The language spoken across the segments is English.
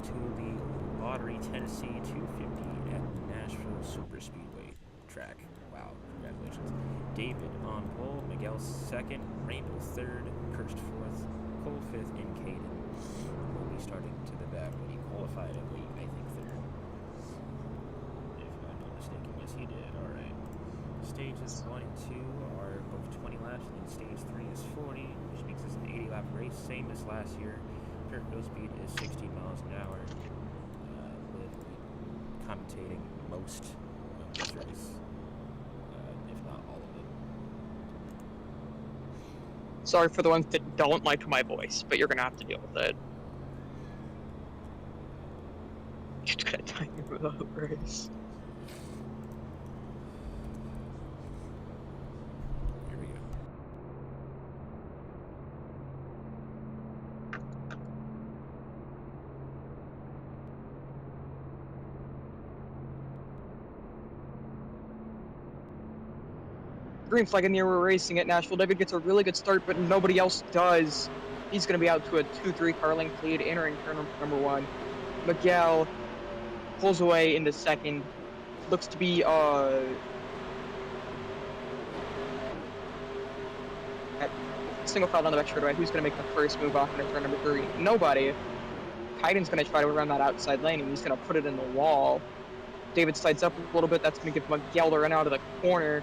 to the Lottery Tennessee 250 at Nashville Superspeedway track. Wow, congratulations. David on pole, Miguel second, Rainbow third, Kirst fourth, Cole fifth, and Caden will be starting to the back, but he qualified, I believe, I think third. If I'm not mistaken, yes he did, alright. Stages 1 and 2 are both 20 laps, and then stage 3 is 40, which makes this an 80 lap race, same as last year. Current wheel speed is 16 miles an hour, with commentating most of this race, if not all of it. Sorry for the ones that don't like my voice, but you're gonna have to deal with it. Just gonna time you the race. Here we go. Green flag in the air, we're racing at Nashville. David gets a really good start, but nobody else does. He's going to be out to a 2-3 car length lead, entering turn number 1. Miguel pulls away into second. Looks to be single file down the back straightaway. Who's going to make the first move off into turn number 3? Nobody. Kaiden's going to try to run that outside lane, and he's going to put it in the wall. David slides up a little bit. That's going to give Miguel the run out of the corner.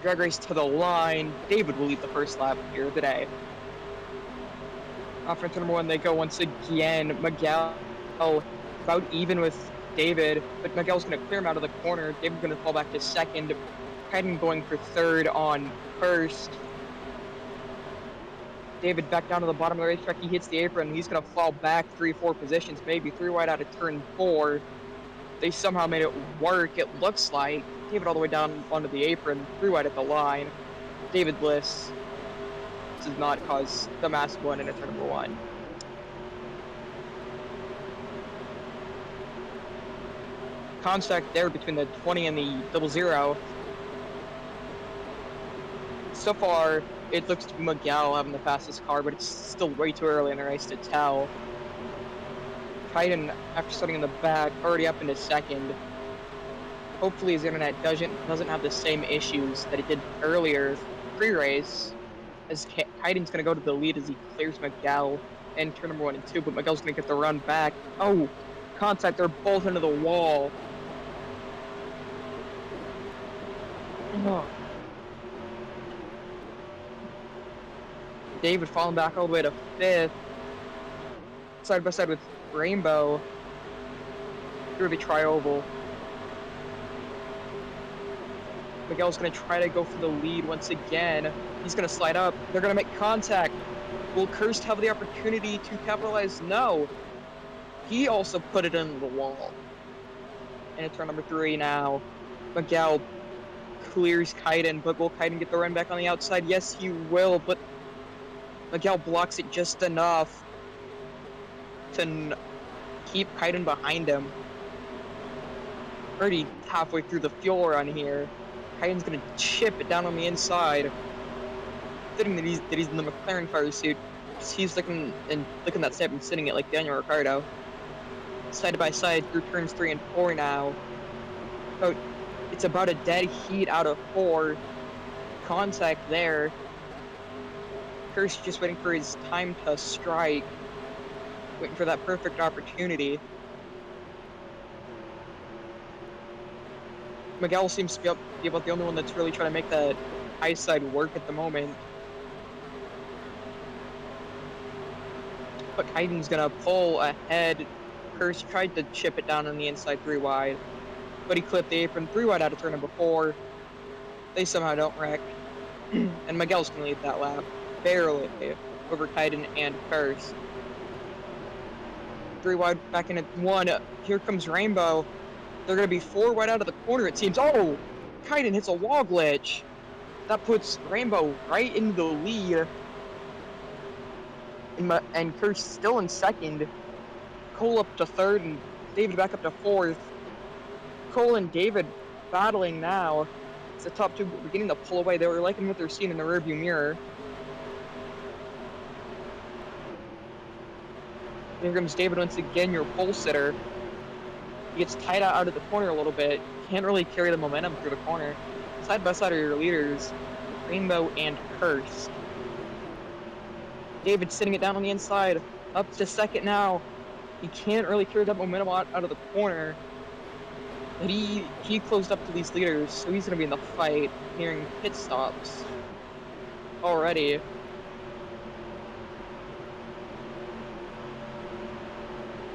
Drag race to the line. David will lead the first lap here of the day. Off into number 1 they go once again. Miguel about even with David, but Miguel's going to clear him out of the corner. David's going to fall back to second. Kaiden going for third on first. David back down to the bottom of the racetrack. He hits the apron. He's going to fall back 3-4 positions, maybe 3 wide out of turn 4. They somehow made it work, it looks like. David all the way down onto the apron, 3 wide at the line. David lifts. This does not cause the massive one in a turn number 1. Contact there between the 20 and the 00. So far, it looks to be Miguel having the fastest car, but it's still way too early in the race to tell. Kaiden, after starting in the back, already up into second. Hopefully his internet doesn't have the same issues that it did earlier pre-race, as Kaiden's going to go to the lead as he clears Miguel in turn number 1 and 2, but Miguel's going to get the run back. Oh, contact, they're both into the wall. Oh. David falling back all the way to 5th, side by side with Rainbow. Here we try oval. Miguel's going to try to go for the lead once again. He's going to slide up. They're going to make contact. Will Kirst have the opportunity to capitalize? No. He also put it in the wall. And it's turn number 3 now. Miguel clears Kaiden, but will Kaiden get the run back on the outside? Yes, he will, but Miguel blocks it just enough to keep Kaiden behind him. Already halfway through the fuel run here. Kaiden's gonna chip it down on the inside. Fitting that he's in the McLaren fire suit. He's looking that step and sitting it like Daniel Ricciardo. Side by side through turns 3 and 4 now. So it's about a dead heat out of 4. Contact there. Kirst just waiting for his time to strike. Waiting for that perfect opportunity. Miguel seems to be about the only one that's really trying to make that high side work at the moment. But Kaiden's gonna pull ahead. Kirst tried to chip it down on the inside 3 wide, but he clipped the apron 3 wide out of turn number 4. They somehow don't wreck. And Miguel's gonna lead that lap, barely, over Kaiden and Kirst. 3 wide back in at 1. Here comes Rainbow. They're going to be 4 wide out of the corner, it seems. Oh! Kaiden hits a wall glitch. That puts Rainbow right in the lead. And Kirst still in second. Cole up to 3rd, and David back up to 4th. Cole and David battling now. It's the top 2 beginning to pull away. They were liking what they're seeing in the rearview mirror. Here comes David once again, your pole sitter. He gets tied out of the corner a little bit. Can't really carry the momentum through the corner. Side by side are your leaders, Rainbow and Cursed. David sitting it down on the inside. Up to second now. He can't really carry that momentum out of the corner. But he closed up to these leaders, so he's going to be in the fight, nearing pit stops already.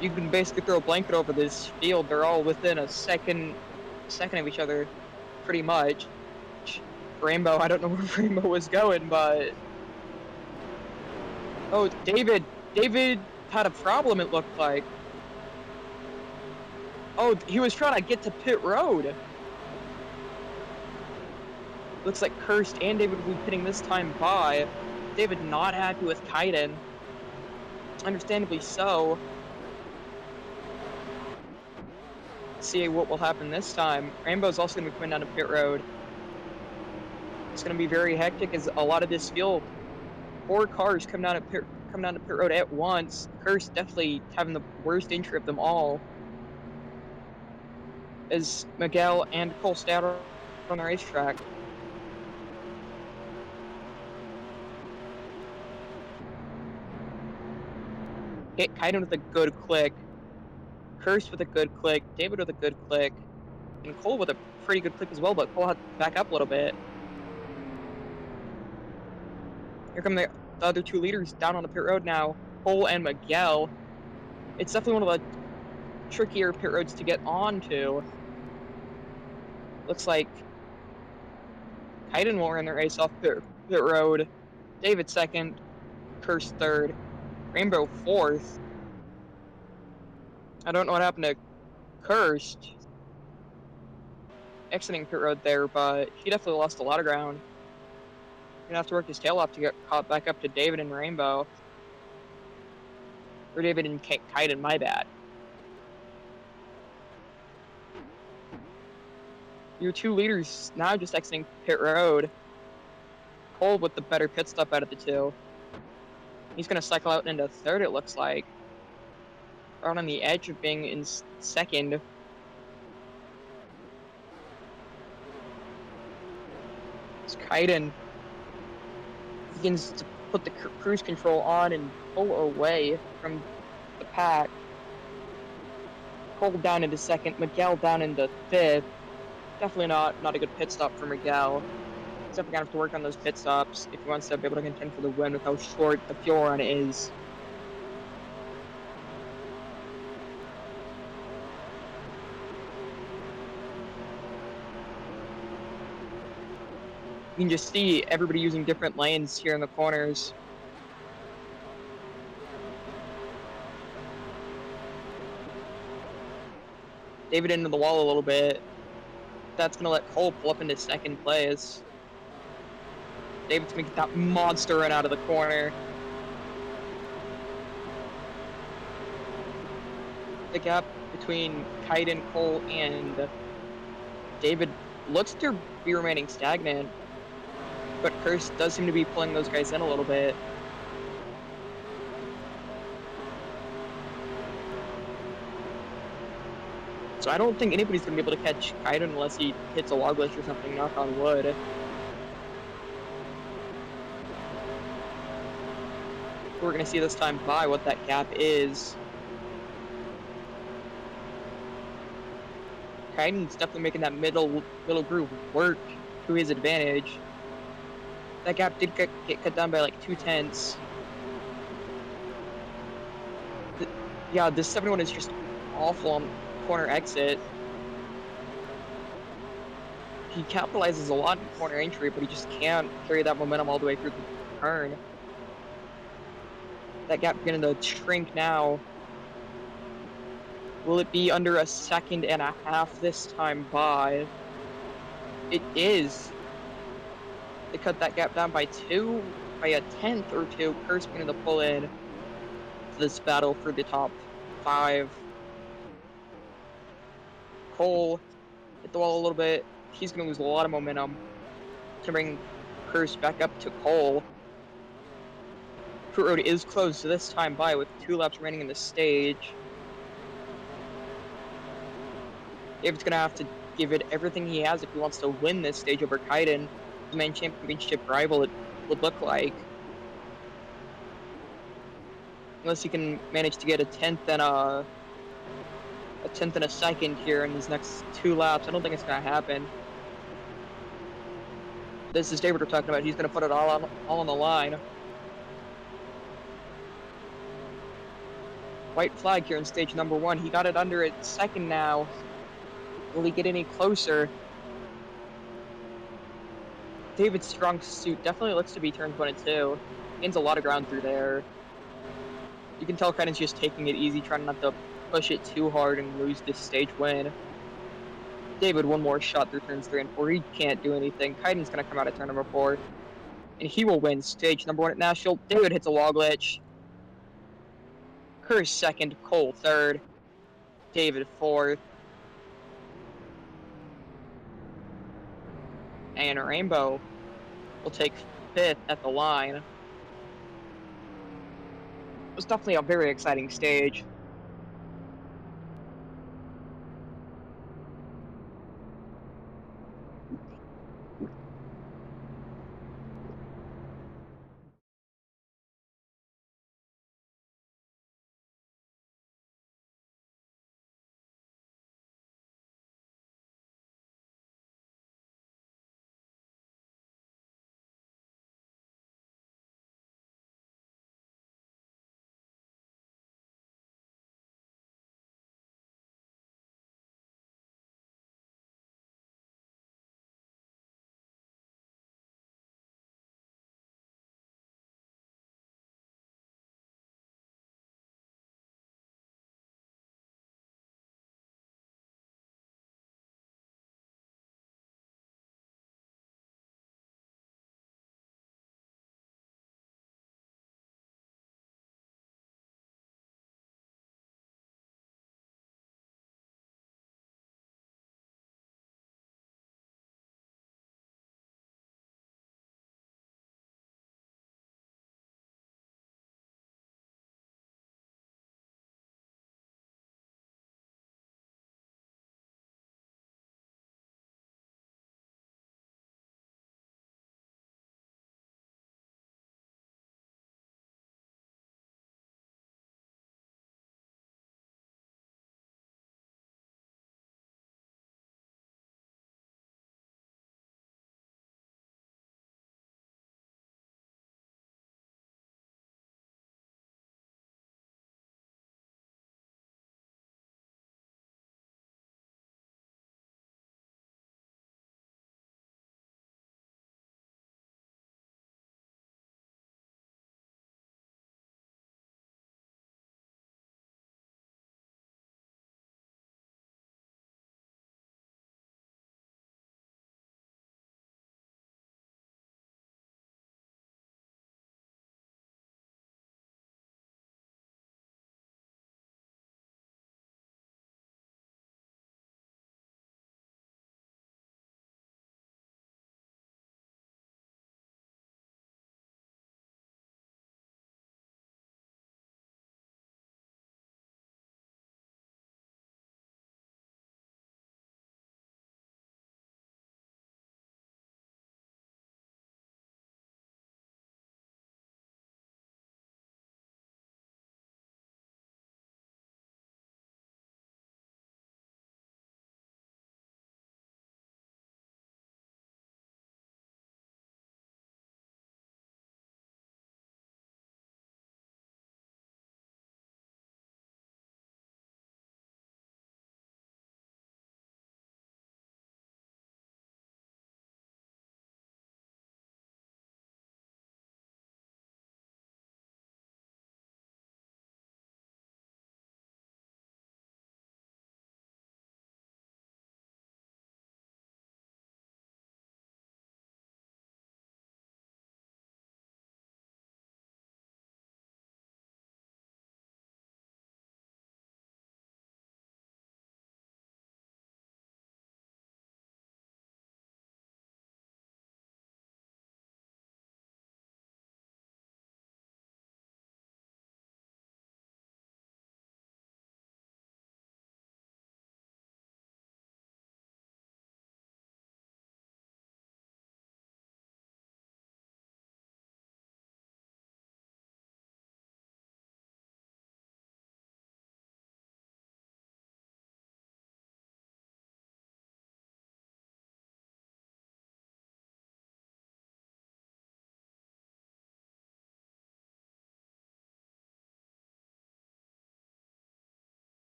You can basically throw a blanket over this field. They're all within a second of each other, pretty much. Rainbow, I don't know where Rainbow was going, but oh, David had a problem. It looked like. Oh, he was trying to get to pit road. Looks like Cursed and David will be pitting this time by. David not happy with Kaiden. Understandably so. See what will happen this time. Rainbow's also going to be coming down to pit road. It's going to be very hectic as a lot of this field, 4 cars come down to pit road at once. Cursed definitely having the worst injury of them all, as Miguel and Cole stay out on the racetrack. Hit Kaiden with a good click. Cursed with a good click. David with a good click. And Cole with a pretty good click as well, but Cole had to back up a little bit. Here come the other 2 leaders down on the pit road now. Cole and Miguel. It's definitely one of the trickier pit roads to get onto. Looks like Kaiden will run the race off pit road. David second. Cursed third. Rainbow fourth. I don't know what happened to Cursed exiting pit road there, but he definitely lost a lot of ground. Gonna have to work his tail off to get caught back up to David and Rainbow. Or David and Kaiden, my bad. Your 2 leaders now just exiting pit road. Cole with the better pit stop out of the 2. He's gonna cycle out into third, it looks like. Right on the edge of being in second. It's Kaiden begins to put the cruise control on and pull away from the pack. Cole down into second, Miguel down into fifth. Definitely not a good pit stop for Miguel. He's definitely gonna have to work on those pit stops if he wants to be able to contend for the win with how short the fuel run is. You can just see everybody using different lanes here in the corners. David into the wall a little bit. That's going to let Cole pull up into second place. David's going to get that monster run out of the corner. The gap between Kaiden, Cole, and David looks to be remaining stagnant. But Cursed does seem to be pulling those guys in a little bit. So I don't think anybody's going to be able to catch Kaiden unless he hits a log glitch or something, knock on wood. We're going to see this time by what that gap is. Kaiden's definitely making that middle groove work to his advantage. That gap did get cut down by like 2/10. Yeah, this 71 is just awful on corner exit. He capitalizes a lot in corner entry, but he just can't carry that momentum all the way through the turn. That gap beginning to shrink now. Will it be under a 1.5 seconds this time by? It is. They cut that gap down by 1/10 or 2. Cursed beginning to pull in to this battle for the top 5. Cole hit the wall a little bit. He's going to lose a lot of momentum to bring Cursed back up to Cole. Pit road is closed this time by with 2 laps remaining in the stage. David's gonna have to give it everything he has if he wants to win this stage over Kaiden, his main championship rival. It would look like, unless he can manage to get a tenth and a second here in these next 2 laps. I don't think it's gonna happen. This is David we're talking about. He's gonna put it all on the line. White flag here in stage number 1. He got it under at second now. Will he get any closer? David's strong suit definitely looks to be turns 1 and 2. Gains a lot of ground through there. You can tell Kaiden's just taking it easy, trying not to push it too hard and lose this stage win. David, one more shot through turns 3 and 4. He can't do anything. Kaiden's going to come out of turn number 4, and he will win stage number 1 at Nashville. David hits a wall glitch. Kerr second, Cole third, David fourth, and Rainbow will take fifth at the line. It was definitely a very exciting stage.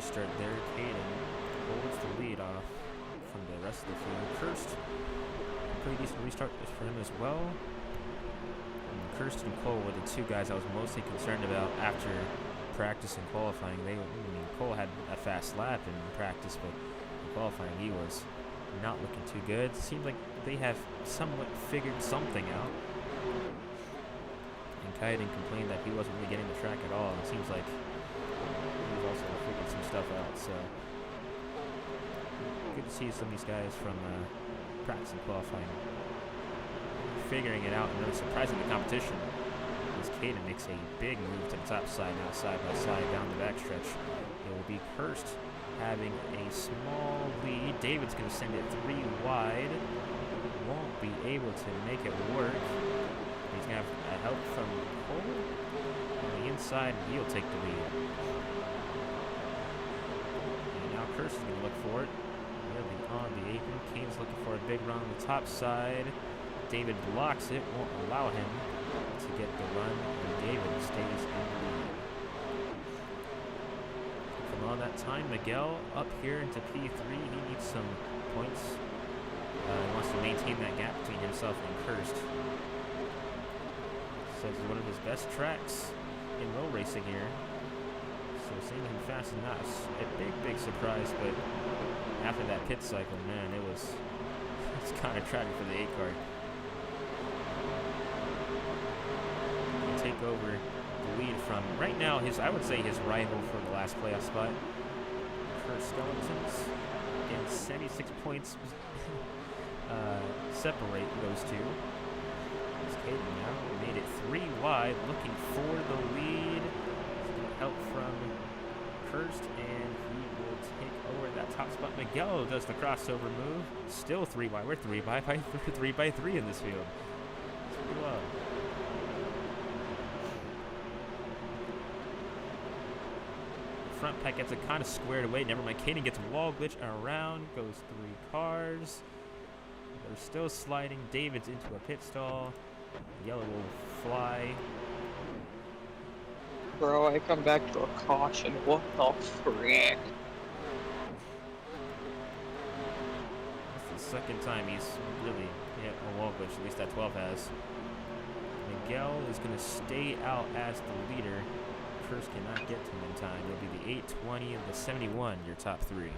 restart there. Caden holds the lead off from the rest of the field. Kirst, pretty decent restart for him as well. And Kirst and Cole were the two guys I was mostly concerned about after practice and qualifying. Cole had a fast lap in practice, but in qualifying he was not looking too good. Seems like they have somewhat figured something out. And Kaiden complained that he wasn't really getting the track at all. It seems like he's also figured some stuff out. So good to see some of these guys from practice and qualifying figuring it out and really surprising the competition. As Caden makes a big move to the top side now, side by side down the backstretch. It will be Kirst having a small lead. David's going to send it 3 wide. Won't be able to make it work. He's going to have help from Cole on the inside, and he'll take the lead. And now Kirst is going to look for it. Really on the apron. Kane's looking for a big run on the top side. David blocks it, won't allow him to get the run, and David stays in the lead. From all that time, Miguel up here into P3. He needs some points. He wants to maintain that gap between himself and Kirst. Says it's one of his best tracks in road racing here. So seeing him fast and not a big surprise, but after that pit cycle, man, it's kind of tragic for the 8 car. Take over the lead from right now I would say his rival for the last playoff spot. Kurt Skeletons and 76 points separate those two. As Caden now made it 3 wide, looking for the lead. Help from Kirst, and he will take over that top spot. Miguel does the crossover move. Still 3 wide. We're 3 by 3 in this field. It's pretty well. Front pack gets it kind of squared away. Never mind. Caden gets wall glitch around. Goes 3 cars. They're still sliding. David's into a pit stall. Yellow will fly. Bro, I come back to a caution. What the frick? That's the second time he's really hit a wall glitch. At least that 12 has. Miguel is going to stay out as the leader. Kirst cannot get to him in time. It'll be the 820 and the 71, your top 3.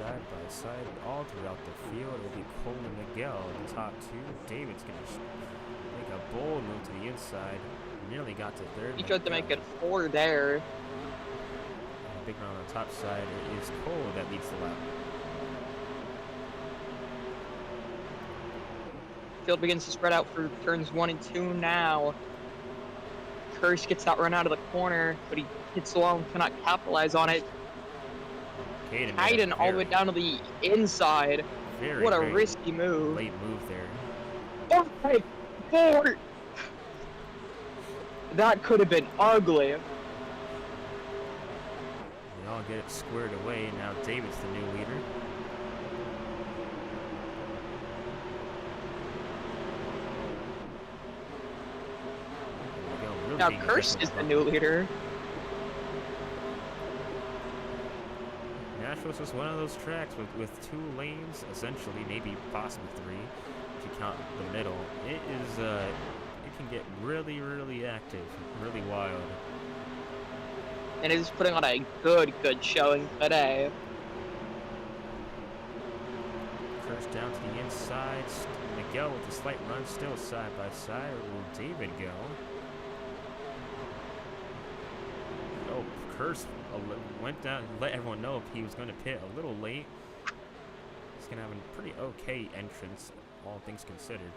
side by side all throughout the field. It will be Cole and Miguel in the top two. David's going to make a bold move to the inside. Nearly got to third. He tried to make Miguel. it 4 there. Big man on the top side. It is Cole that leads the lap. Field begins to spread out for turns 1 and 2 now. Kirsch gets that run out of the corner, but he hits the wall and cannot capitalize on it. Hayden all the way down to the inside. What a risky move. Late move there. Oh my God! That could have been ugly. They all get it squared away. Now David's the new leader. Now Kirsch is the new leader. Nashville's just one of those tracks with 2 lanes, essentially, maybe possibly 3, if you count the middle. It is, it can get really, really active, really wild. And it is putting on a good showing today. Kirsch down to the inside. Miguel with a slight run, still side by side. Where will David go? Oh, Kirsch went down, let everyone know he was going to pit a little late. He's going to have a pretty okay entrance, all things considered.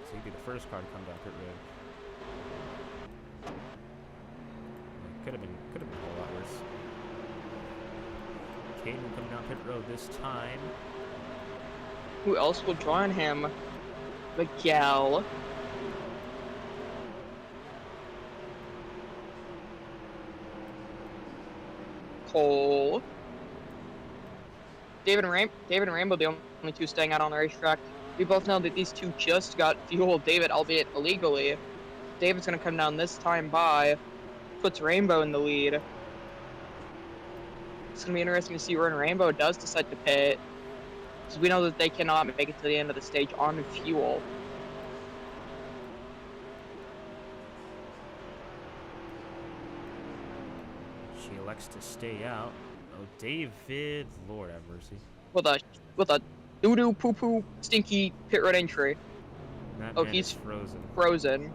So he'd be the first car to come down pit road. Could have been a whole lot worse. Caden coming down pit road this time. Who else will join him? Miguel. Cole. David and Rainbow, the only 2 staying out on the racetrack. We both know that these 2 just got fuel. David, albeit illegally. David's going to come down this time by. Puts Rainbow in the lead. It's going to be interesting to see where Rainbow does decide to pit. Because we know that they cannot make it to the end of the stage on fuel. She elects to stay out. Oh, David, Lord have mercy. With a doo-doo, poo-poo, stinky pit road entry. That Oh, man he's is frozen. Frozen.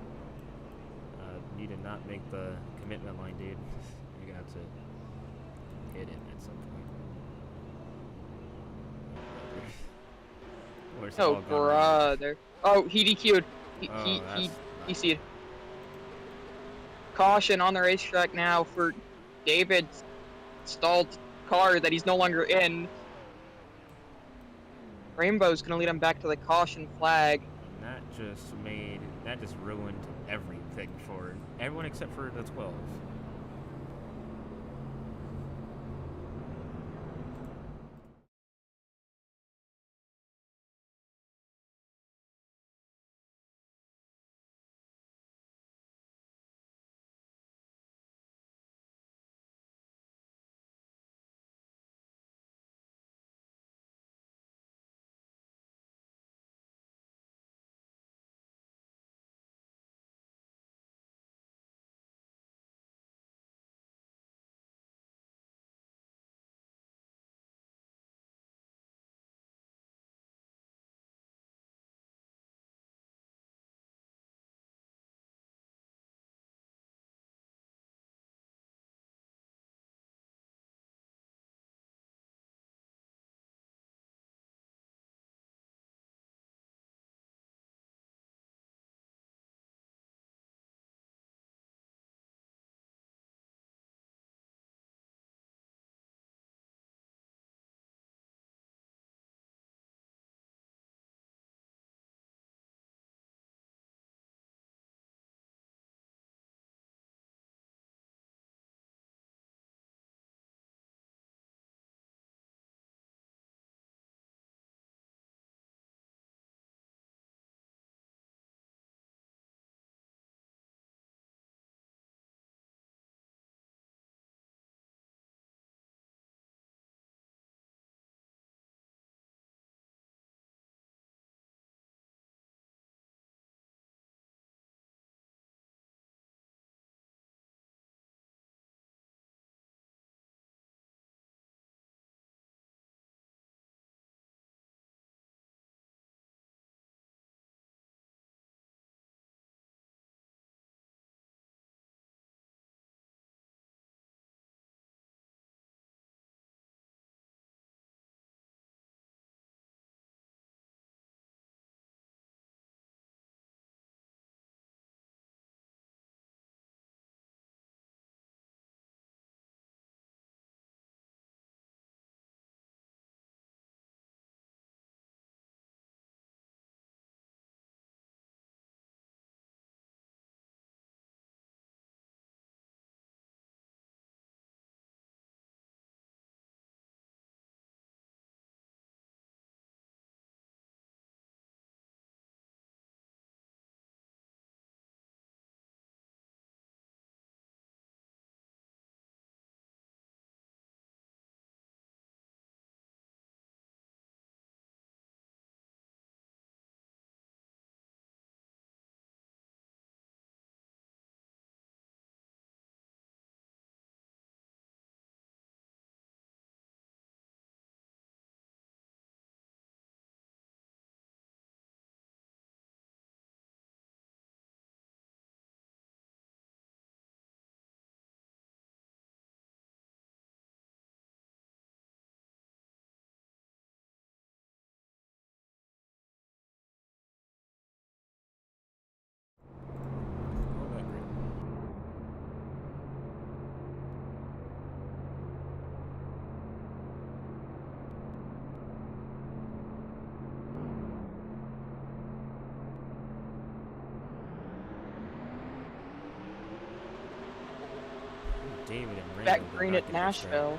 You did not make the commitment line, dude. You got to hit him at some point. Where's the Oh, ball gone? brother. Oh, he DQ'd. He DC'd. Caution on the racetrack now for David's stalled car that he's no longer in. Rainbow's gonna lead him back to the caution flag. And that just ruined everything for everyone except for the 12. David and Rainbow back did green not at get a good start. Nashville.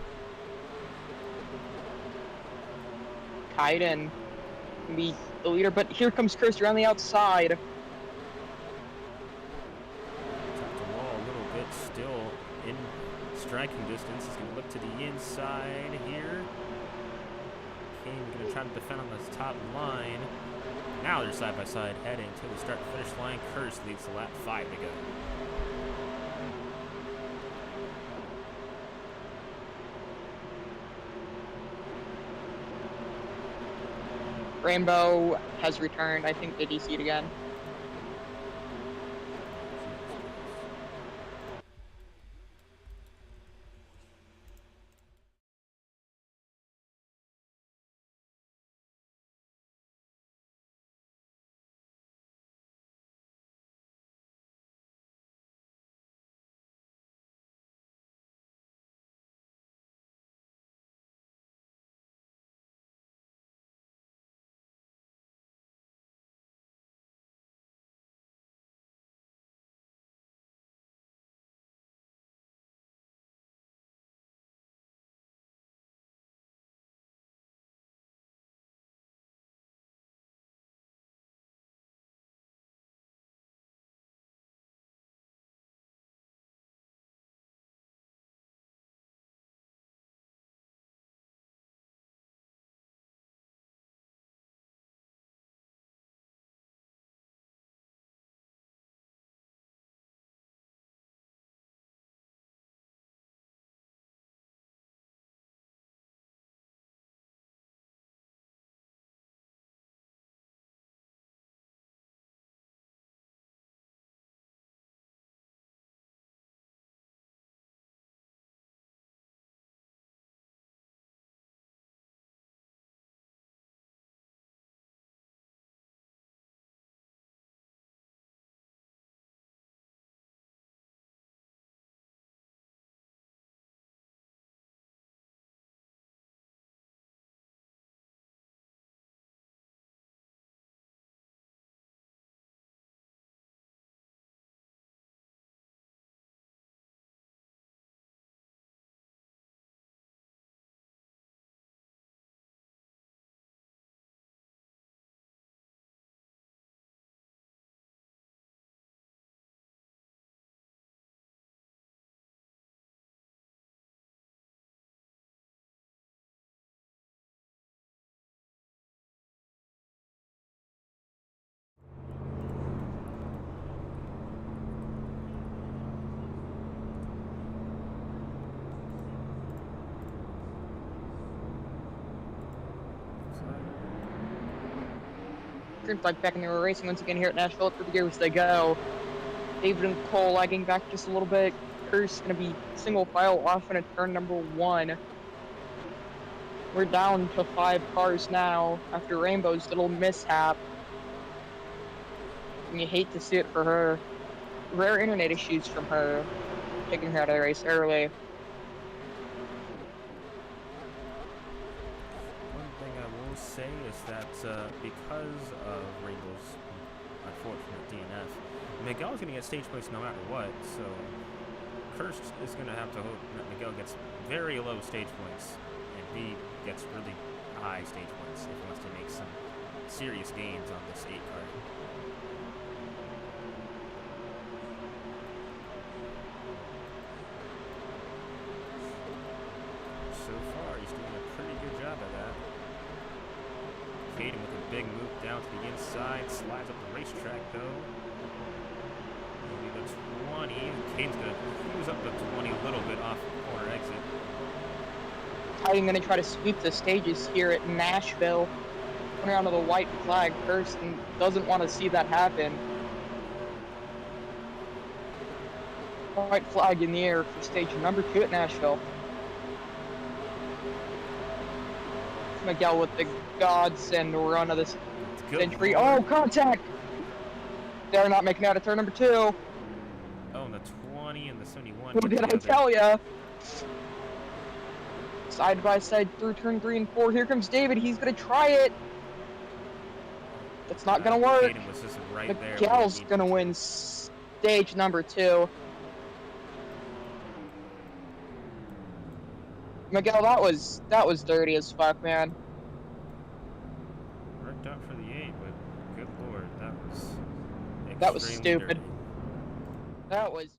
Kaiden can be the leader, but here comes Kirst around the outside. Tapped the wall a little bit, still in striking distance. He's going to look to the inside here. Kane's going to try to defend on this top line. Now they're side by side heading to the start finish line. Kirst leads the lap, 5 to go. Rainbow has returned. I think they DC'd again. Green flag back in the racing once again here at Nashville. For the gears they go. David and Cole lagging back just a little bit. Kirst going to be single file off in turn number 1. We're down to 5 cars now after Rainbow's little mishap. And you hate to see it for her. Rare internet issues from her, taking her out of the race early. One thing I will say is that because of Rainbow's unfortunate DNF, Miguel's going to get stage place no matter what, so Kirst is going to have to hope that Miguel gets very low stage points and B gets really high stage points if he wants to make some serious gains on this 8 car. So far, he's doing a pretty good job at that. Kaiden with a big move down to the inside, slides up the racetrack though. Maybe the 20. Kaiden's going to use up the 20 a little bit off the corner exit. Kaiden going to try to sweep the stages here at Nashville. Coming around to the white flag first and doesn't want to see that happen. White flag in the air for stage number 2 at Nashville. Miguel with the godsend run of this century. Oh, contact! They're not making out of turn number 2. Oh, and the 20 and the 71. What did I tell ya? Side by side through turn 3 and 4. Here comes David. He's gonna try it. It's not gonna work. Kaiden was just right Miguel's gonna win stage number 2. Miguel, that was dirty as fuck, man. Worked out for the 8, but good lord, that was That was extremely stupid. dirty. That was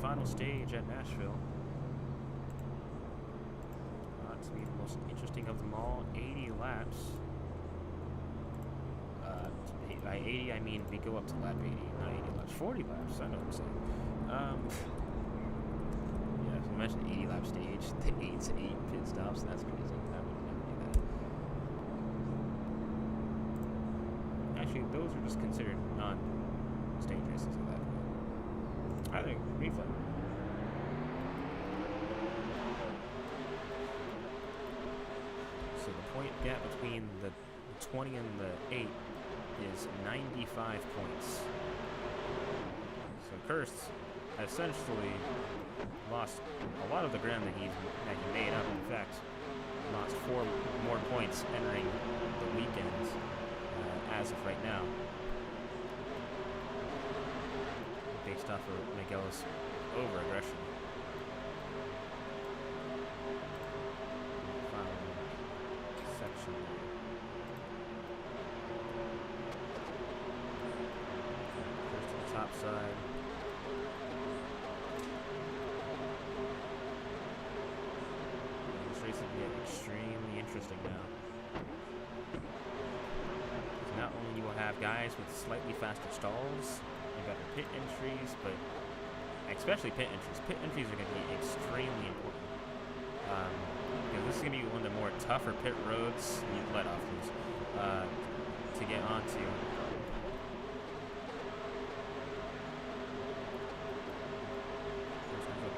final stage at Nashville. To be the most interesting of them all. 80 laps. By 80, I mean we go up to lap 80, not 80 laps. 40 laps, I know what I'm saying. Yeah, so imagine an 80 lap stage, the 8 to 8 pit stops, that's crazy. I would never do that. Actually, those are just considered non-stage races at that point. I think, replay. So the point gap between the 20 and the 8 is 95 points. So Kurst essentially lost a lot of the ground that he made up. In fact, lost 4 more points entering the weekend as of right now, based off of Miguel's over-aggression. Section there. First to the top side. This race will get extremely interesting now. So not only you will have guys with slightly faster stalls and better pit entries, but especially pit entries. Pit entries are going to be extremely important. Because this is going to be one of the more tougher pit roads, you let off these, to get onto.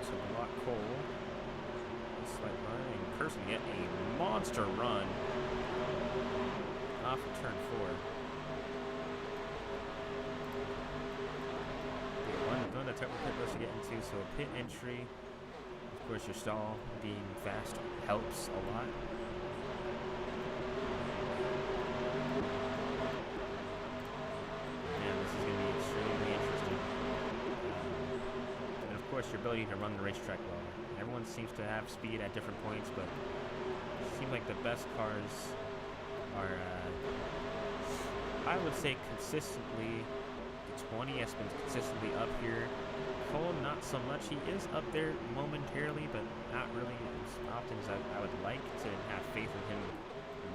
So a lot Cole, a slight run, and Kirsten get a monster run off of turn 4. One of the tougher pit roads to get into, so a pit entry. Of course, your stall being fast helps a lot. Man, this is going to be extremely interesting. And of course, your ability to run the racetrack well. Everyone seems to have speed at different points, but it seems like the best cars are, I would say, consistently. The 20 has been consistently up here. Cole, not so much. He is up there momentarily, but not really as often as I would like to have faith in him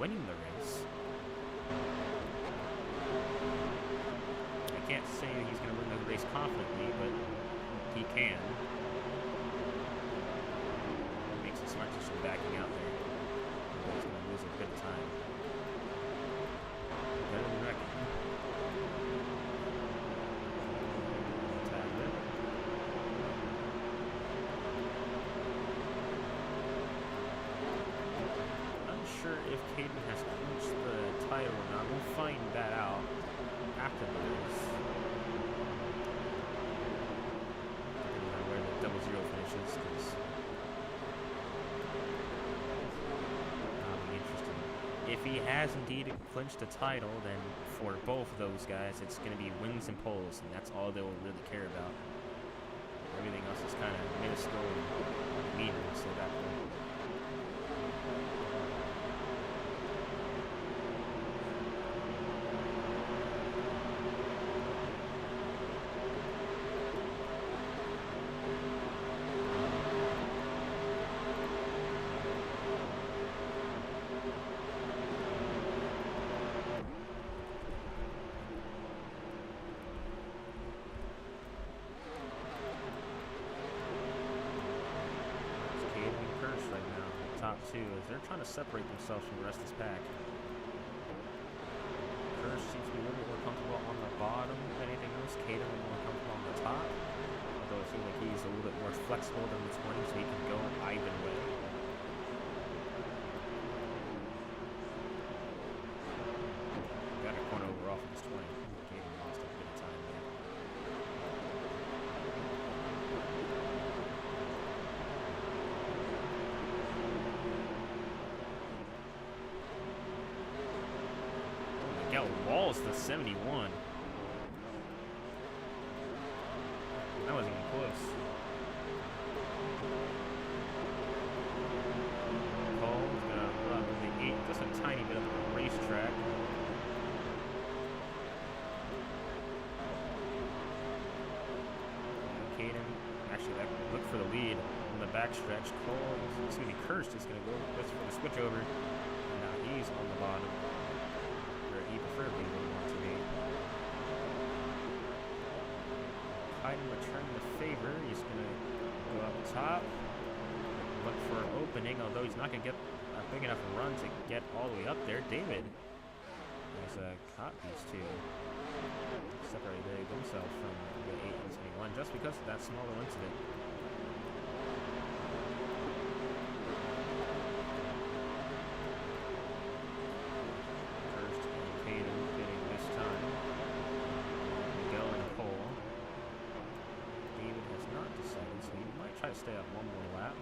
winning the race. I can't say that he's going to win the race confidently, but he can. It makes it smart just backing out there. He's going to lose a bit of time. Better than record. If Caden has clinched the title or not, we'll find that out after the race. Depending on where the 00 finishes, because that'll be interesting. If he has indeed clinched the title, then for both of those guys, it's going to be wins and poles, and that's all they'll really care about. Everything else is kind of minuscule and meaningless at that point. Top 2 as they're trying to separate themselves from the rest of this pack. Kirsch seems to be a little bit more comfortable on the bottom than anything else. Caden a little more comfortable on the top. Although it seems like he's a little bit more flexible than the 20, so he can go either way. Got a corner over off of his 20. Caden lost a bit of time there. Walls the 71. That wasn't even close. Cole's gonna run the 8 just a tiny bit up the racetrack. Caden, actually that for the lead in the backstretch. Cole, it's going to be Kirst, is going to go for the switch over. And now he's on the bottom, where he preferably would want to be. Hyden return the favor. He's going to go up top, look for an opening, although he's not going to get a big enough run to get all the way up there. David has caught these two, separated themselves from the 8 and 21 just because of that small incident. First and Tatum getting this time. Miguel and Cole. David has not decided, so he might try to stay up one more lap.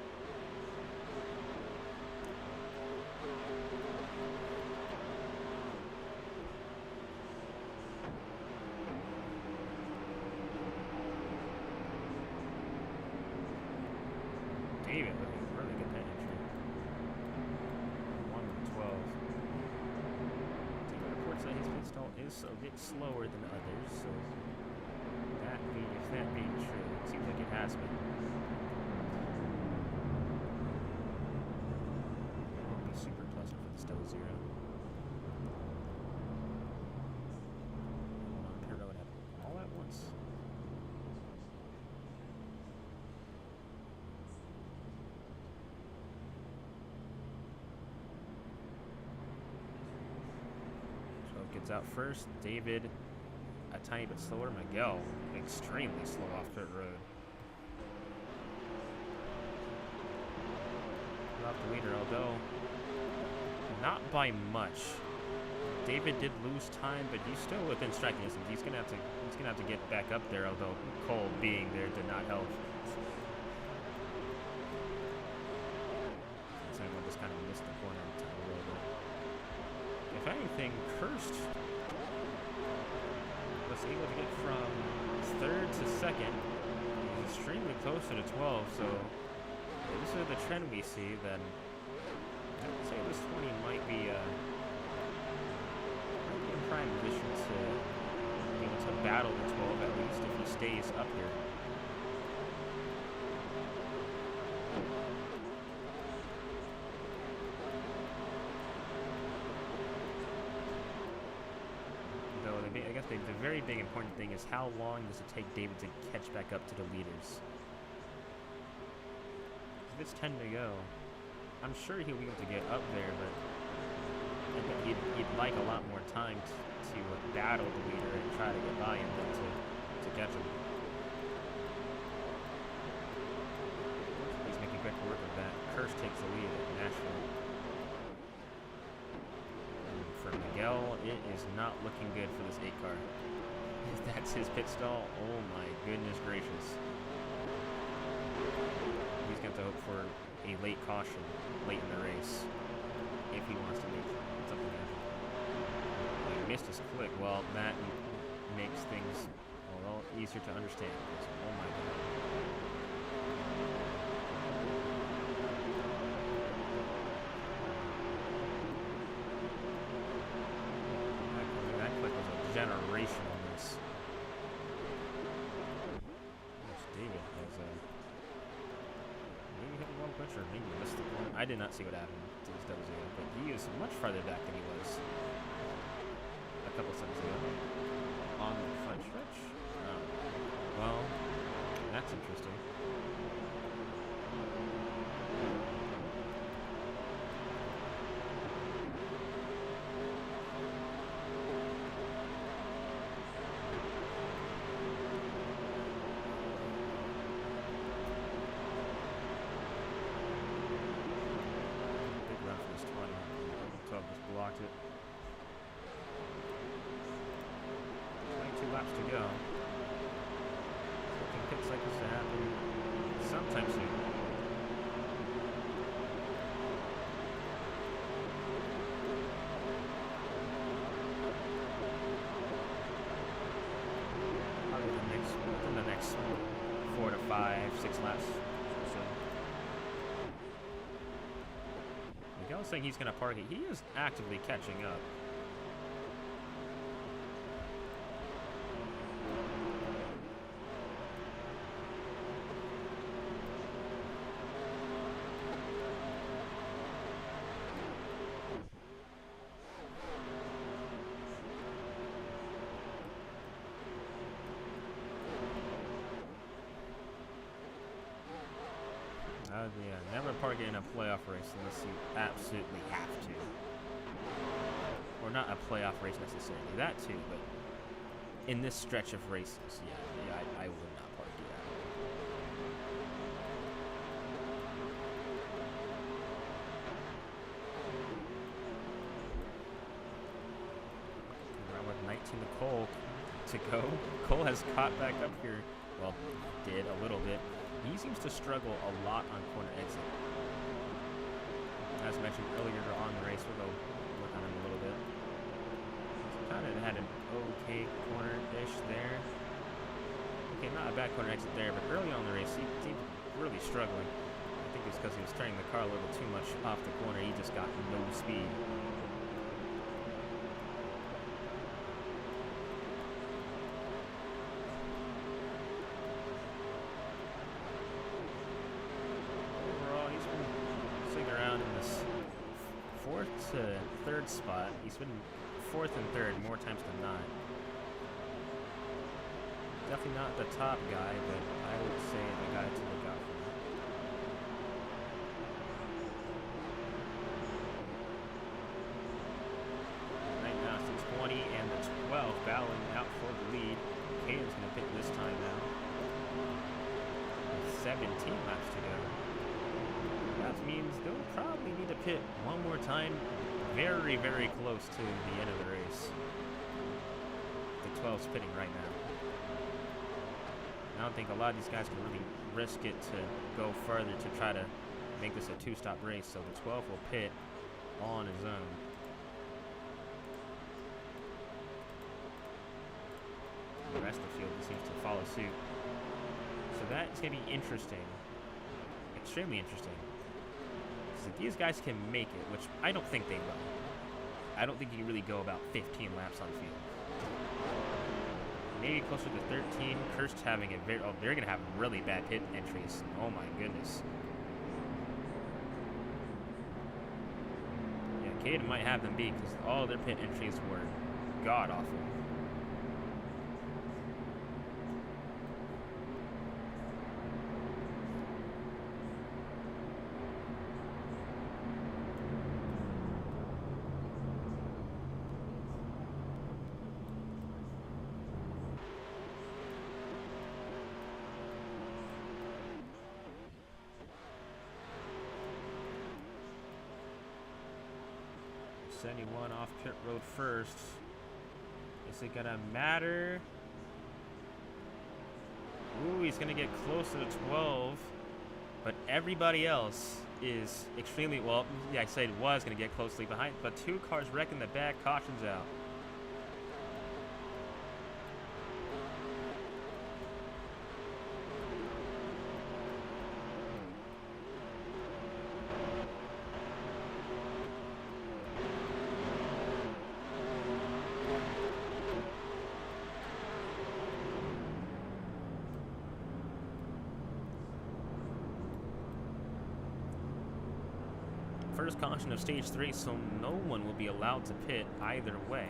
David looking really good that entry. 1:12. David reports that his pit stall is a bit slower than others, so if that being true, it seems like it has been. It won't be super pleasant for the Stowe Zero. Pure Road all at once. Gets out first. David a tiny bit slower. Miguel extremely slow off pit road. Off the leader, although not by much. David did lose time, but he's still within striking distance. He's gonna have to get back up there. Although Cole being there did not help. Someone just kind of missed the corner a little bit. If anything, Kirst was able to get from 3rd to 2nd. He's extremely close to the 12, so if this is the trend we see, then I'd say this 20 might be in prime position to be able to battle the 12, at least if he stays up here. I guess the very big important thing is how long does it take David to catch back up to the leaders? If it's 10 to go, I'm sure he'll be able to get up there, but I think he'd like a lot more time to battle the leader and try to get by him than to catch him. He's making quick work of that. Kirst takes the lead at Nashville. For Miguel, it is not looking good for this 8 car. If that's his pit stall, oh my goodness gracious. He's going to hope for a late caution late in the race if he wants to make something happen. He missed his click. Well, that makes things a little easier to understand. Oh my god. Generation on this. David has maybe hit one punch or maybe missed the one. I did not see what happened to this double zero, but he is much farther back than he was a couple seconds ago on the front stretch. Well, that's interesting. Blocked it. 22 laps to go. Looking pit cycles to happen sometime soon. Probably within the next 4 to 5, 6 laps. Miguel's saying he's going to park it. He is actively catching up. Yeah, never park it in a playoff race unless you absolutely have to. Or not a playoff race necessarily, that too, but in this stretch of races, yeah, I would not park it at all. Around with 19 to Cole to go. Cole has caught back up here. Well, did a little bit. He seems to struggle a lot on corner exit. As mentioned earlier on the race, we'll go look on him a little bit. He's kind of had an okay corner-ish there. Okay, not a bad corner exit there, but early on in the race, he seemed really struggling. I think it's because he was turning the car a little too much off the corner. He just got no speed. To third spot. He's been fourth and third more times than not. Definitely not the top guy, but I would say the guy to look out for. Right now it's the 20 and the 12 battling out for the lead. Caden's going to pit this time now. With 17 laps to go. That means they'll probably need to pit one more time, very, very close to the end of the race. The 12's pitting right now. I don't think a lot of these guys can really risk it to go further to try to make this a two-stop race, so the 12 will pit on his own. The rest of the field seems to follow suit. So that's going to be interesting. Extremely interesting. If these guys can make it, which I don't think they will, I don't think you can really go about 15 laps on field. Maybe closer to 13. Kirst having a very... Oh, they're going to have really bad pit entries. Oh my goodness. Yeah, Caden might have them beat because all their pit entries were god-awful. Anyone off pit road first. Is it gonna matter? Ooh, he's gonna get close to the 12, but everybody else is extremely well. Yeah, I said was gonna get closely behind, but two cars wrecking the back. Caution's out. First caution of stage 3, so no one will be allowed to pit either way.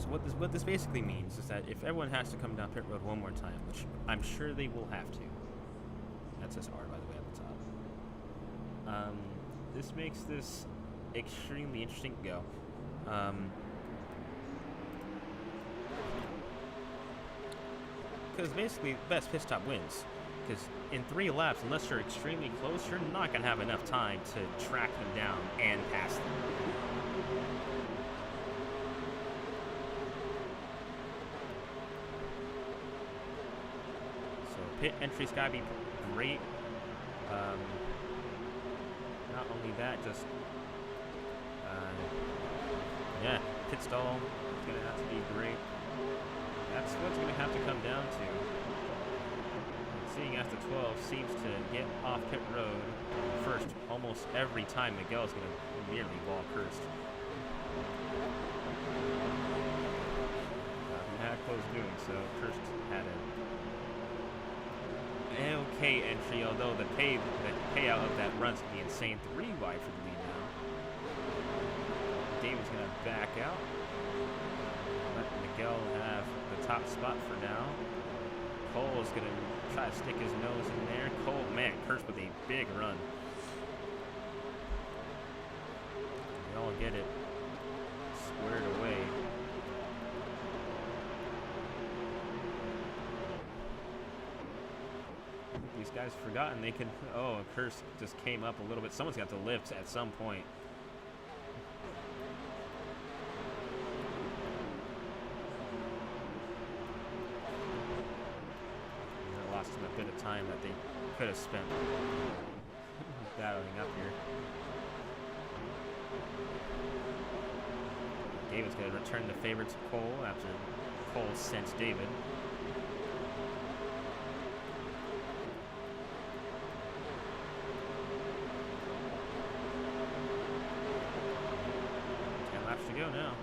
So what this basically means is that if everyone has to come down pit road one more time, which I'm sure they will have to. That says R, by the way, at the top. This makes this extremely interesting to go. Because basically, best pit stop wins. Because in 3 laps, unless you're extremely close, you're not going to have enough time to track them down and pass them. So pit entry's got to be great. Not only that, just yeah, pit stall is going to have to be great. That's what's going to have to come down to. Seeing S12 seems to get off pit road first almost every time, Miguel's going to nearly wall first. He had close doing so. First had an okay entry, although the payout of that run's going to be insane. 3 wide for the lead now. David's going to back out. Let Miguel have the top spot for now. Cole is going to try to stick his nose in there. Cole, man, cursed with a big run. They all get it squared away. These guys forgotten they could. Oh, a curse just came up a little bit. Someone's got to lift at some point. Lost him a bit of time that they could have spent battling up here. David's going to return the favor to Cole after Cole sent David. To go now.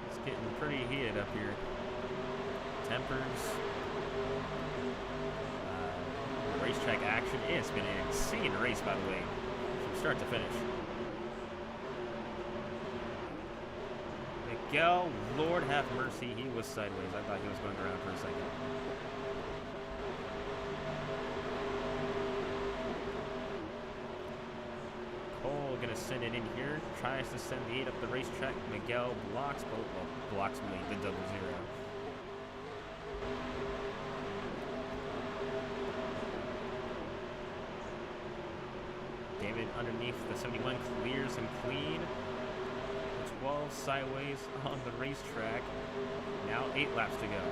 It's getting pretty heated up here. Tempers. Racetrack action. It's been an insane race, by the way, from start to finish. Miguel, Lord have mercy, he was sideways. I thought he was going around for a second. Cole gonna send it in here, tries to send the 8 up the racetrack. Miguel blocks both, well, blocks me, the 0-0. David underneath the 71 clears him clean. The 12 sideways on the racetrack. Now 8 laps to go.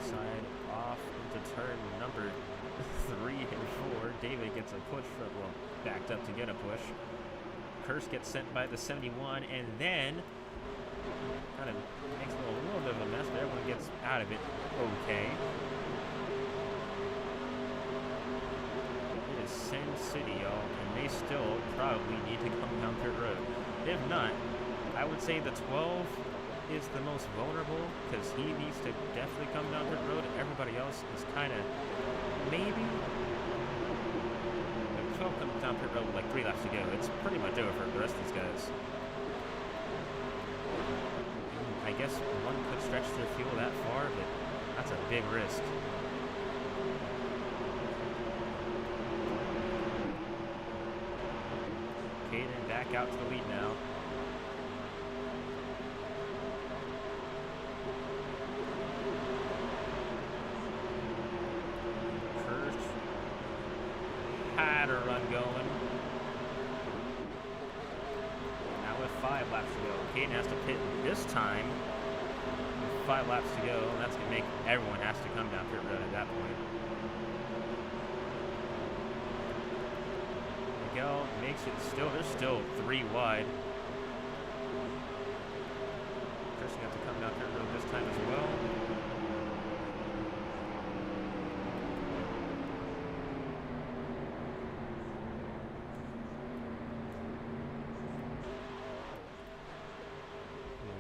Side off into turn number 3 and 4. David gets a push from, well, backed up to get a push. Curse gets sent by the 71 and then kind of makes a little bit of a mess, but everyone gets out of it okay. It is Sin City, y'all, and they still probably need to come down pit road. If not, I would say the 12 is the most vulnerable because he needs to definitely come down pit road. Everybody else is kind of maybe. If 12 comes down pit road with like 3 laps to go, it's pretty much over for the rest of these guys. I guess one could stretch their fuel that far, but that's a big risk. Caden back out to the lead now. Had a run going. Now with 5 laps to go. Caden has to pit this time. With 5 laps to go, and that's going to make everyone has to come down pit road at that point. Miguel makes it still. There's still 3 wide. Chris has to come down pit road this time as well.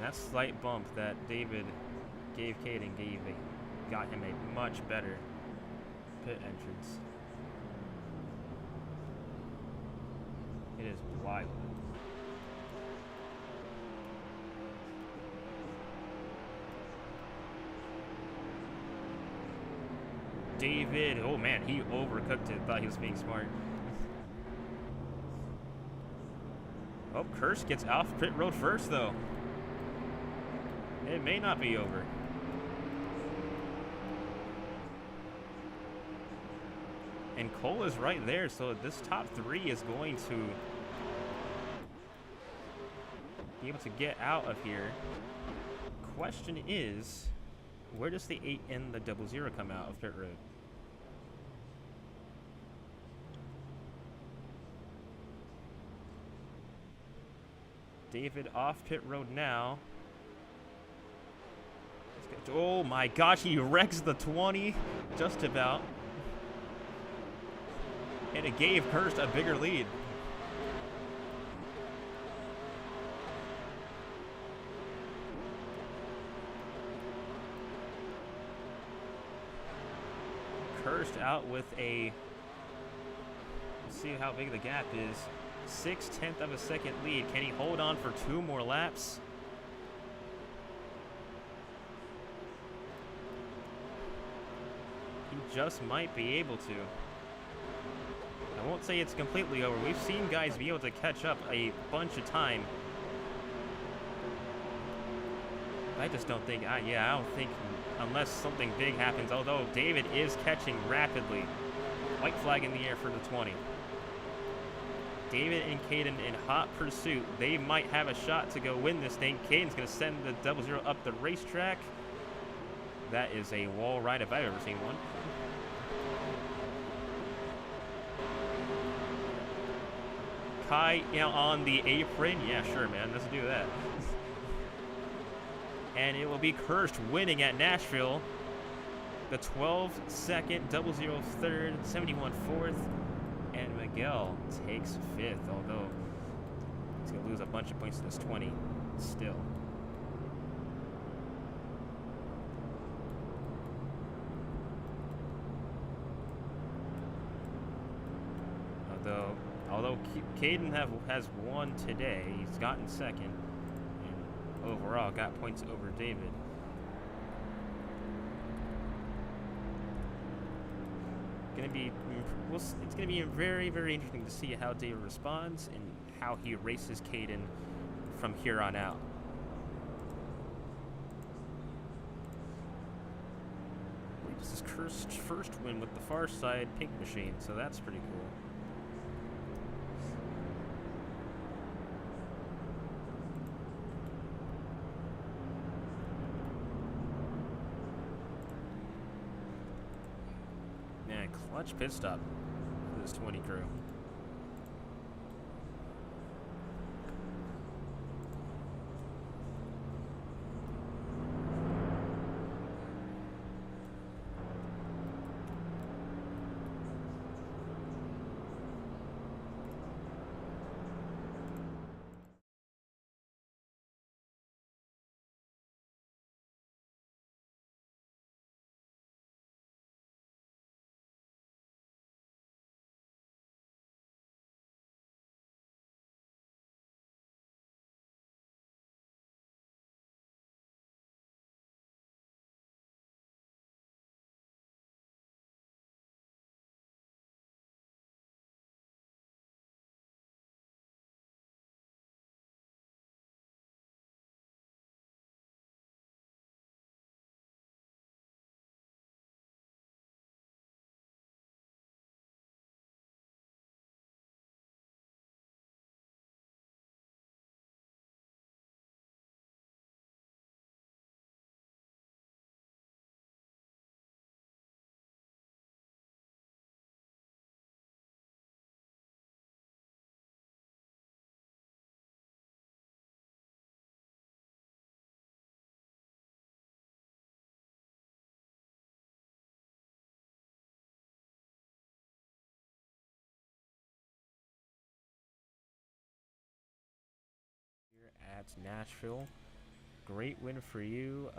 That slight bump that David gave Caden gave got him a much better pit entrance. It is wild. David, oh man, he overcooked it. Thought he was being smart. Oh, Kirsch gets off pit road first, though. It may not be over. And Cole is right there, so this top three is going to be able to get out of here. Question is, where does the 8 and the 00 come out of pit road? David off pit road now. Oh my gosh, he wrecks the 20 just about. And it gave Hurst a bigger lead. Hurst out with a, let's see how big the gap is. 0.6 of a second lead. Can he hold on for 2 more laps? He just might be able to. I won't say it's completely over. We've seen guys be able to catch up a bunch of time. I just don't think, I don't think, unless something big happens, although David is catching rapidly. White flag in the air for the 20. David and Caden in hot pursuit. They might have a shot to go win this thing. Caden's going to send the 00 up the racetrack. That is a wall ride if I've ever seen one. Kai on the apron. Yeah, sure, man. Let's do that. And it will be Kirsch winning at Nashville. The 12-second, 00 third, 71 fourth. And Miguel takes 5th, although he's going to lose a bunch of points to this 20 still. Although Caden has won today, he's gotten 2nd, and overall got points over David. It's gonna be very, very interesting to see how David responds and how he races Caden from here on out. This is Kirst's first win with the far side pink machine, so that's pretty cool. Clutch pit stop for this 20 crew. At Nashville. Great win for you.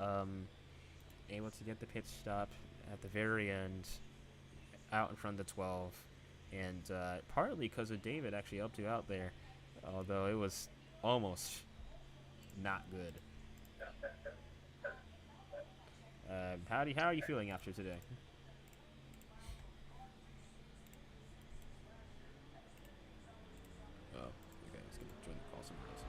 able to get the pit stop at the very end, out in front of the 12, and partly because of David actually helped you out there, although it was almost not good. How are you feeling after today? Oh, okay. I was gonna join the call somewhere else.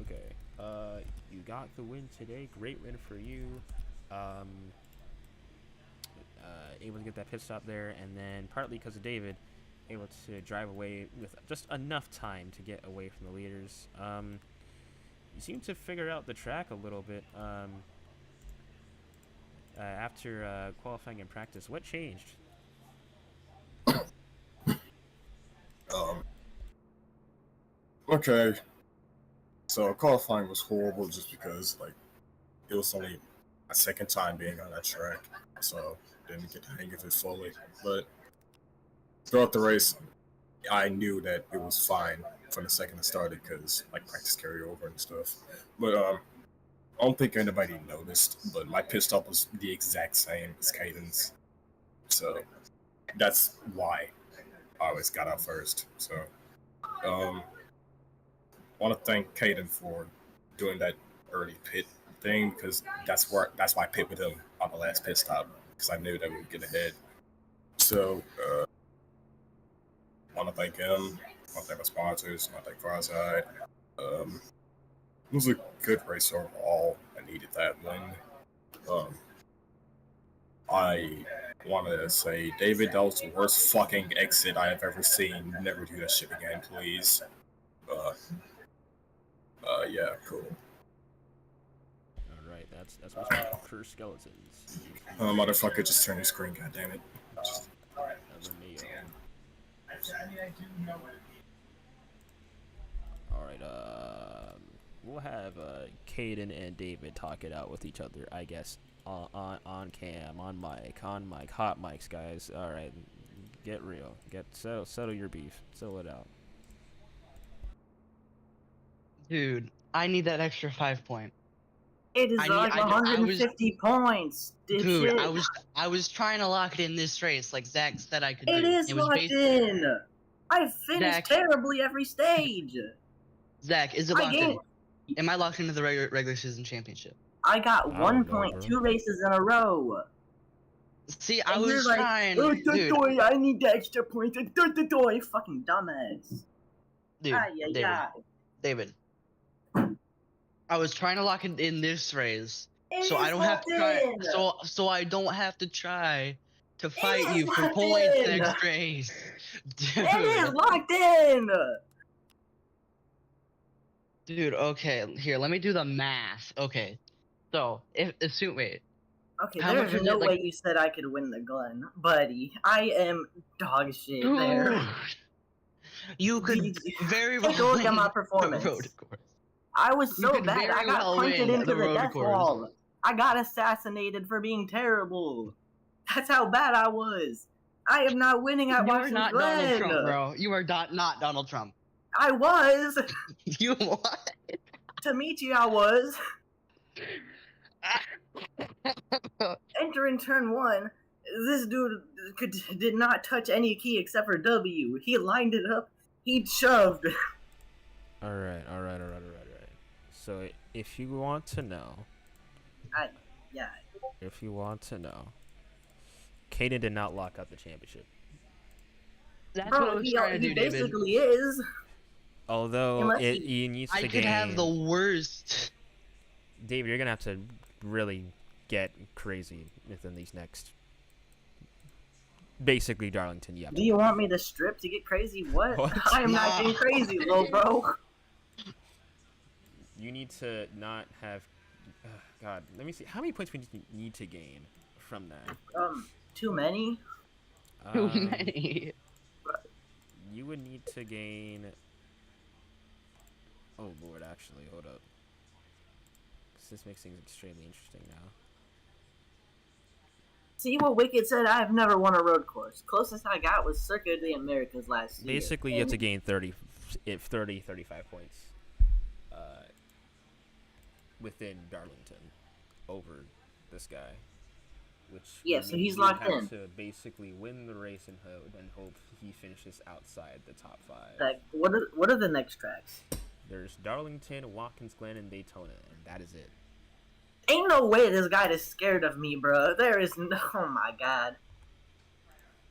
Okay. You got the win today. Great win for you. Um, able to get that pit stop there, and then partly because of David, able to drive away with just enough time to get away from the leaders. You seem to figure out the track a little bit after qualifying in practice. What changed? Um, okay, so qualifying was horrible just because like it was only a second time being on that track, so didn't get the hang of it fully. But throughout the race, I knew that it was fine from the second it started because like practice carryover and stuff. But I don't think anybody noticed, but my pit stop was the exact same as Caden's, so that's why I always got out first. So um. want to thank Caden for doing that early pit thing because that's why I pit with him on the last pit stop because I knew that we would get ahead. So want to thank him. Want to thank my sponsors. Want to thank Farside. It was a good race overall. I needed that win. I want to say, David, that was the worst fucking exit I have ever seen. Never do that shit again, please. Yeah, cool. All right, that's what's called Curse Skeletons. Motherfucker, just turn your screen, goddammit. All right, we'll have Caden and David talk it out with each other, I guess, on cam, on mic, hot mics, guys. All right, get real, settle your beef, settle it out. Dude, I need that extra 5 point. It is like 150 points. Dude, Dipshit. I was trying to lock it in this race, like Zach said I could do. It is locked in. I finished Zach, terribly every stage. Zach, is it locked in? Am I locked into the regular season championship? I got 1 point 2 races in a row. See, I was like, trying. Dude, I need the extra points. Fucking dumbass. Dude, David. I was trying to lock it in this race, so I don't have to try. So I don't have to try to fight you for points next race. Dude. It is locked in. Dude, okay, here, let me do the math. Okay, so wait. Okay, there's no way you said I could win the Glen, buddy. I am dog shit there. You could very well take a look at my performance. I was so bad. I got punted into the death wall. I got assassinated for being terrible. That's how bad I was. I am not winning at Washington Glen. You are not Donald Trump, bro. You are not Donald Trump. I was. You what? To meet you, I was. Enter in turn 1. This dude did not touch any key except for W. He lined it up. He shoved. All right. So if you want to know, if you want to know, Caden did not lock up the championship. That's what I was trying to do, David. He basically is. Although he needs to gain. I could have the worst. David, you're gonna have to really get crazy within these next. Basically, Darlington. Yeah. Do you want me to strip to get crazy? What? I am not getting crazy, little bro. You need to not have. God, let me see. How many points would you need to gain from that? Too many. Too many. You would need to gain. Oh Lord, actually, hold up. This makes things extremely interesting now. See what Wicked said? I have never won a road course. Closest I got was Circuit of the Americas last year. Basically, you have to gain 35 points within Darlington over this guy. Which yeah, so he's you locked have in. to basically win the race and hope he finishes outside the top 5. Like, what are the next tracks? There's Darlington, Watkins Glen, and Daytona, and that is it. Ain't no way this guy is scared of me, bro. There is no. Oh my god.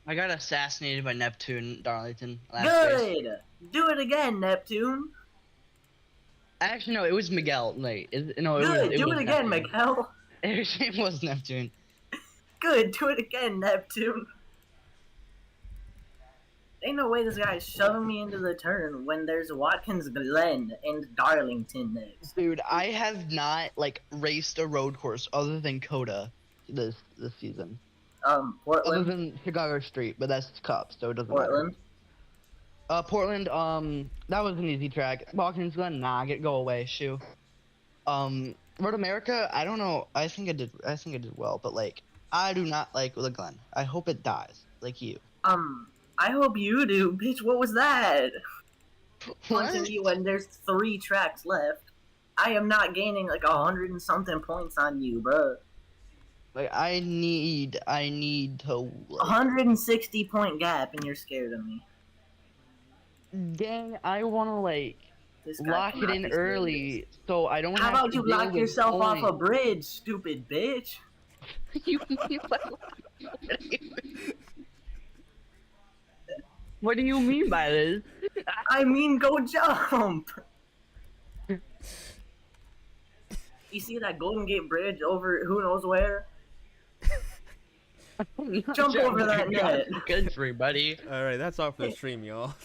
I got assassinated by Neptune, Darlington. Good. Race. Do it again, Neptune. Actually, no, it was Miguel. Like, Good. Do it again, Miguel. It was Neptune. Good. Do it again, Neptune. Ain't no way this guy is shoving me into the turn when there's Watkins Glen and Darlington next. Dude, I have not raced a road course other than Coda this season. Portland. Other than Chicago Street, but that's Cup, so it doesn't Portland. matter. Portland. That was an easy track. Watkins Glen, nah, go away, shoo. Road America, I don't know. I think I did well, but I do not like the Glen. I hope it dies, like you. I hope you do, bitch. What was that? What? You when there's 3 tracks left. I am not gaining 100 and something points on you, bro. I need to. 160 point gap, and you're scared of me. Dang, I wanna This guy lock it cannot in be early, serious. so I don't. How have about to you deal lock with yourself off a points. bridge, stupid bitch? What do you mean by this? I mean, go jump. You see that Golden Gate Bridge over who knows where? Jump over that net. Good for you, buddy. All right, that's all for the stream, y'all.